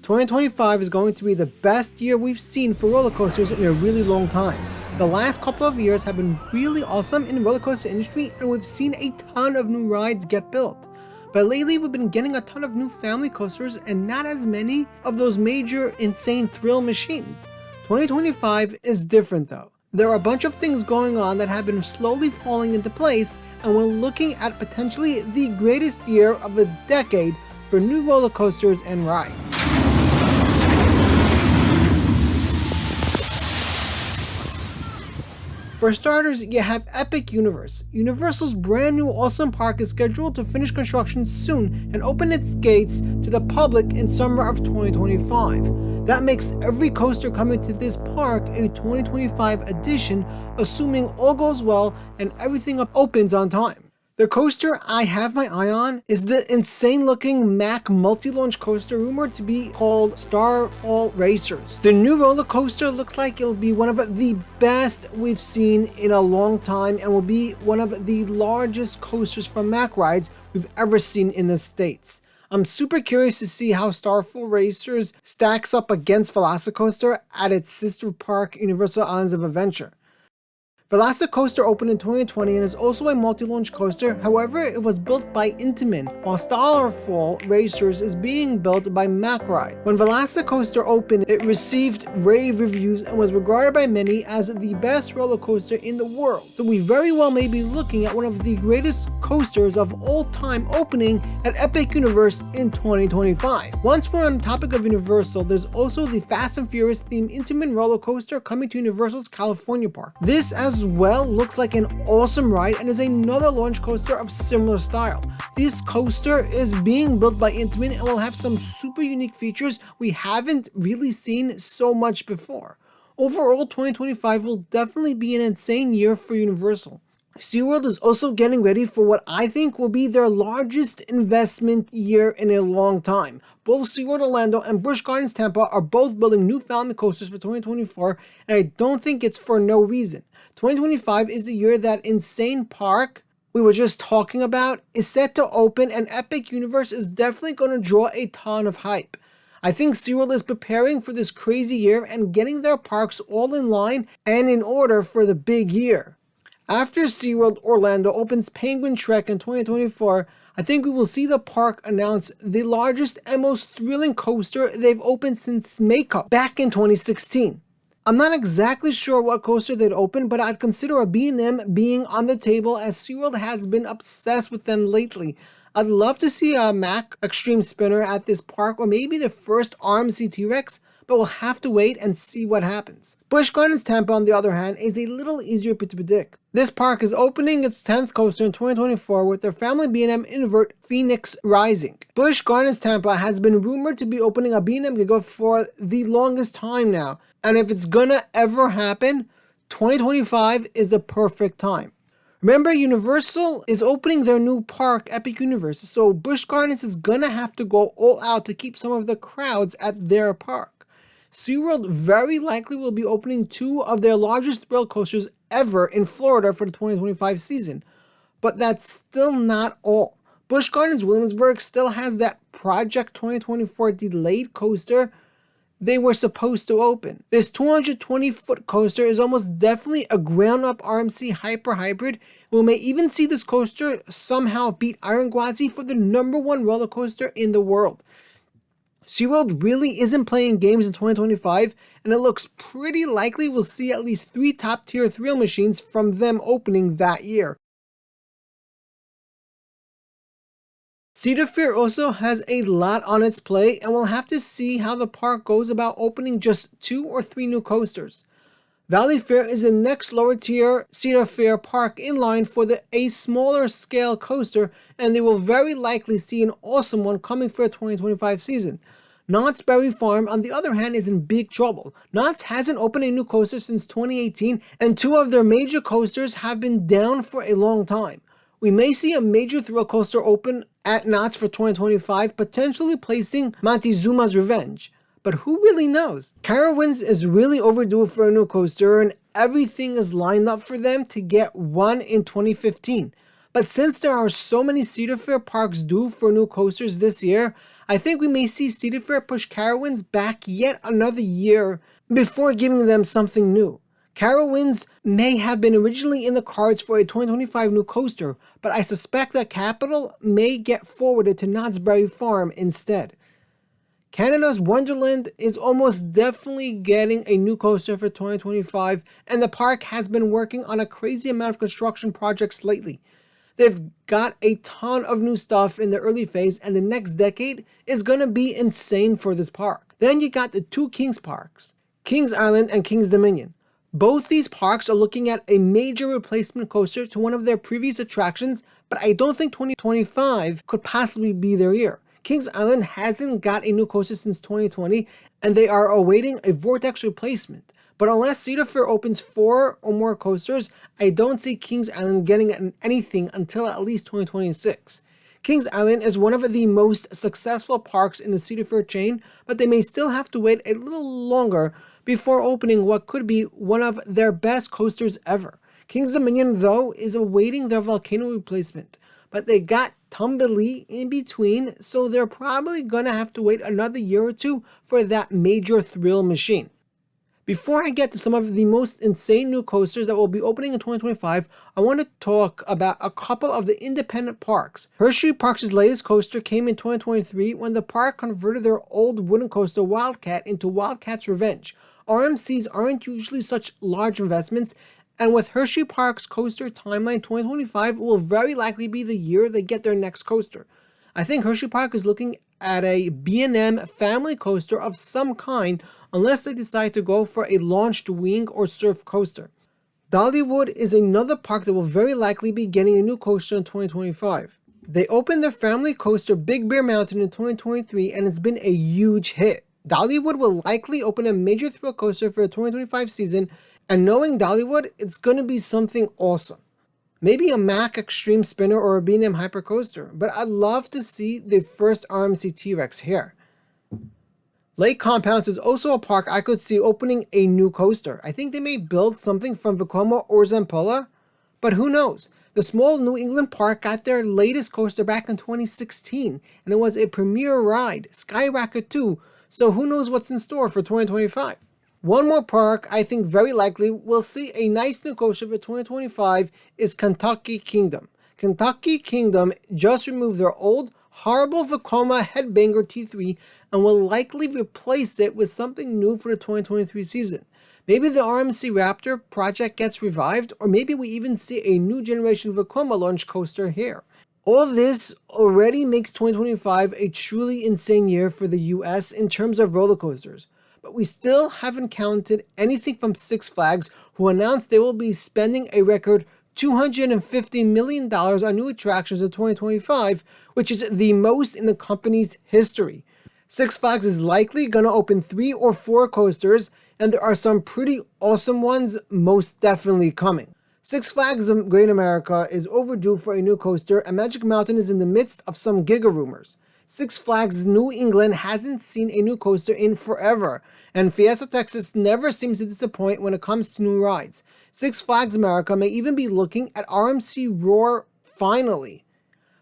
2025 is going to be the best year we've seen for roller coasters in a really long time. The last couple of years have been really awesome in the roller coaster industry, and we've seen a ton of new rides get built. But lately we've been getting a ton of new family coasters and not as many of those major insane thrill machines. 2025 is different though. There are a bunch of things going on that have been slowly falling into place, and we're looking at potentially the greatest year of the decade for new roller coasters and rides. For starters, you have Epic Universe. Universal's brand new awesome park is scheduled to finish construction soon and open its gates to the public in summer of 2025. That makes every coaster coming to this park a 2025 edition, assuming all goes well and everything opens on time. The coaster I have my eye on is the insane looking Mack multi-launch coaster rumored to be called Starfall Racers. The new roller coaster looks like it'll be one of the best we've seen in a long time and will be one of the largest coasters from Mack rides we've ever seen in the States. I'm super curious to see how Starfall Racers stacks up against Velocicoaster at its sister park, Universal Islands of Adventure. Velocicoaster opened in 2020 and is also a multi-launch coaster. However, it was built by Intamin, while Starfall Racers is being built by Mack Ride. When Velocicoaster opened, it received rave reviews and was regarded by many as the best roller coaster in the world. So we very well may be looking at one of the greatest coasters of all time opening at Epic Universe in 2025. Once we're on the topic of Universal, there's also the Fast and Furious themed Intamin roller coaster coming to Universal's California park. This as well looks like an awesome ride and is another launch coaster of similar style. This coaster is being built by Intamin and will have some super unique features we haven't really seen so much before. Overall, 2025 will definitely be an insane year for Universal. Seaworld is also getting ready for what I think will be their largest investment year in a long time. Both Seaworld Orlando and Busch Gardens Tampa are both building new family coasters for 2024, and I don't think it's for no reason. 2025 is the year that insane park we were just talking about is set to open, and Epic Universe is definitely going to draw a ton of hype. I think Seaworld is preparing for this crazy year and getting their parks all in line and in order for the big year. After Seaworld Orlando opens Penguin Trek in 2024, I think we will see the park announce the largest and most thrilling coaster they've opened since Mako back in 2016. I'm not exactly sure what coaster they'd open, but I'd consider a B&M being on the table as Seaworld has been obsessed with them lately. I'd love to see a Mack Extreme Spinner at this park, or maybe the first RMC T-Rex, but we'll have to wait and see what happens. Busch Gardens Tampa, on the other hand, is a little easier to predict. This park is opening its 10th coaster in 2024 with their family B&M invert Phoenix Rising. Busch Gardens Tampa has been rumored to be opening a B&M Giga for the longest time now, and if it's gonna ever happen, 2025 is the perfect time. Remember, Universal is opening their new park, Epic Universe, so Busch Gardens is gonna have to go all out to keep some of the crowds at their park. Seaworld very likely will be opening two of their largest thrill coasters ever in Florida for the 2025 season. But that's still not all. Busch Gardens Williamsburg still has that Project 2024 delayed coaster they were supposed to open. This 220-foot coaster is almost definitely a ground-up RMC Hyper Hybrid. We may even see this coaster somehow beat Iron Gwazi for the #1 roller coaster in the world. Seaworld really isn't playing games in 2025, and it looks pretty likely we'll see at least 3 top-tier thrill machines from them opening that year. Cedar Fair also has a lot on its plate, and we'll have to see how the park goes about opening just 2 or 3 new coasters. Valley Fair is the next lower tier Cedar Fair park in line for a smaller scale coaster, and they will very likely see an awesome one coming for a 2025 season. Knott's Berry Farm, on the other hand, is in big trouble. Knott's hasn't opened a new coaster since 2018, and 2 of their major coasters have been down for a long time. We may see a major thrill coaster open at Knott's for 2025, potentially replacing Montezuma's Revenge. But who really knows? Carowinds is really overdue for a new coaster, and everything is lined up for them to get one in 2015. But since there are so many Cedar Fair parks due for new coasters this year, I think we may see Cedar Fair push Carowinds back yet another year before giving them something new. Carowinds may have been originally in the cards for a 2025 new coaster, but I suspect that capital may get forwarded to Knott's Berry Farm instead. Canada's Wonderland is almost definitely getting a new coaster for 2025, and the park has been working on a crazy amount of construction projects lately. They've got a ton of new stuff in the early phase, and the next decade is going to be insane for this park. Then you got the two Kings parks, Kings Island and Kings Dominion. Both these parks are looking at a major replacement coaster to one of their previous attractions, but I don't think 2025 could possibly be their year. Kings Island hasn't got a new coaster since 2020, and they are awaiting a Vortex replacement. But unless Cedar Fair opens 4 or more coasters, I don't see Kings Island getting anything until at least 2026. Kings Island is one of the most successful parks in the Cedar Fair chain, but they may still have to wait a little longer before opening what could be one of their best coasters ever. Kings Dominion, though, is awaiting their volcano replacement, but they got Tumbly in between, so they're probably gonna have to wait another year or two for that major thrill machine. Before I get to some of the most insane new coasters that will be opening in 2025, I want to talk about a couple of the independent parks. Hershey Parks' latest coaster came in 2023 when the park converted their old wooden coaster Wildcat into Wildcat's Revenge. RMCs aren't usually such large investments, and with Hershey Park's coaster timeline, 2025 will very likely be the year they get their next coaster. I think Hershey Park is looking at a B&M family coaster of some kind unless they decide to go for a launched wing or surf coaster. Dollywood is another park that will very likely be getting a new coaster in 2025. They opened their family coaster Big Bear Mountain in 2023 and it's been a huge hit. Dollywood will likely open a major thrill coaster for the 2025 season, and knowing Dollywood, it's going to be something awesome. Maybe a Mack Extreme Spinner or a B&M Hyper Coaster, but I'd love to see the first RMC T-Rex here. Lake Compounds is also a park I could see opening a new coaster. I think they may build something from Vekoma or Zampolla, but who knows? The small New England park got their latest coaster back in 2016, and it was a premier ride, Skyrocket 2, so who knows what's in store for 2025. One more park I think very likely will see a nice new coaster for 2025 is Kentucky Kingdom. Kentucky Kingdom just removed their old, horrible Vekoma Headbanger T3 and will likely replace it with something new for the 2023 season. Maybe the RMC Raptor project gets revived, or maybe we even see a new generation Vekoma launch coaster here. All of this already makes 2025 a truly insane year for the US in terms of roller coasters. But we still haven't counted anything from Six Flags, who announced they will be spending a record $250 million on new attractions in 2025, which is the most in the company's history. Six Flags is likely going to open 3 or 4 coasters, and there are some pretty awesome ones most definitely coming. Six Flags Great America is overdue for a new coaster, and Magic Mountain is in the midst of some giga rumors. Six Flags New England hasn't seen a new coaster in forever, and Fiesta Texas never seems to disappoint when it comes to new rides. Six Flags America may even be looking at RMC Roar finally.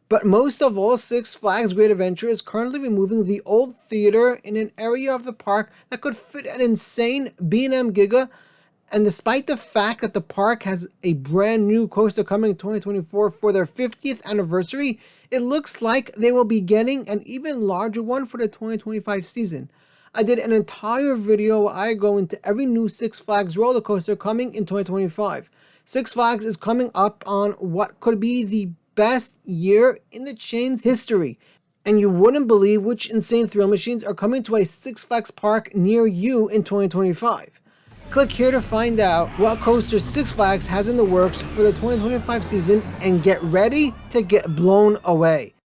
But most of all, Six Flags Great Adventure is currently removing the old theater in an area of the park that could fit an insane B&M Giga, and despite the fact that the park has a brand new coaster coming in 2024 for their 50th anniversary, it looks like they will be getting an even larger one for the 2025 season. I did an entire video where I go into every new Six Flags roller coaster coming in 2025. Six Flags is coming up on what could be the best year in the chain's history, and you wouldn't believe which insane thrill machines are coming to a Six Flags park near you in 2025. Click here to find out what coaster Six Flags has in the works for the 2025 season and get ready to get blown away.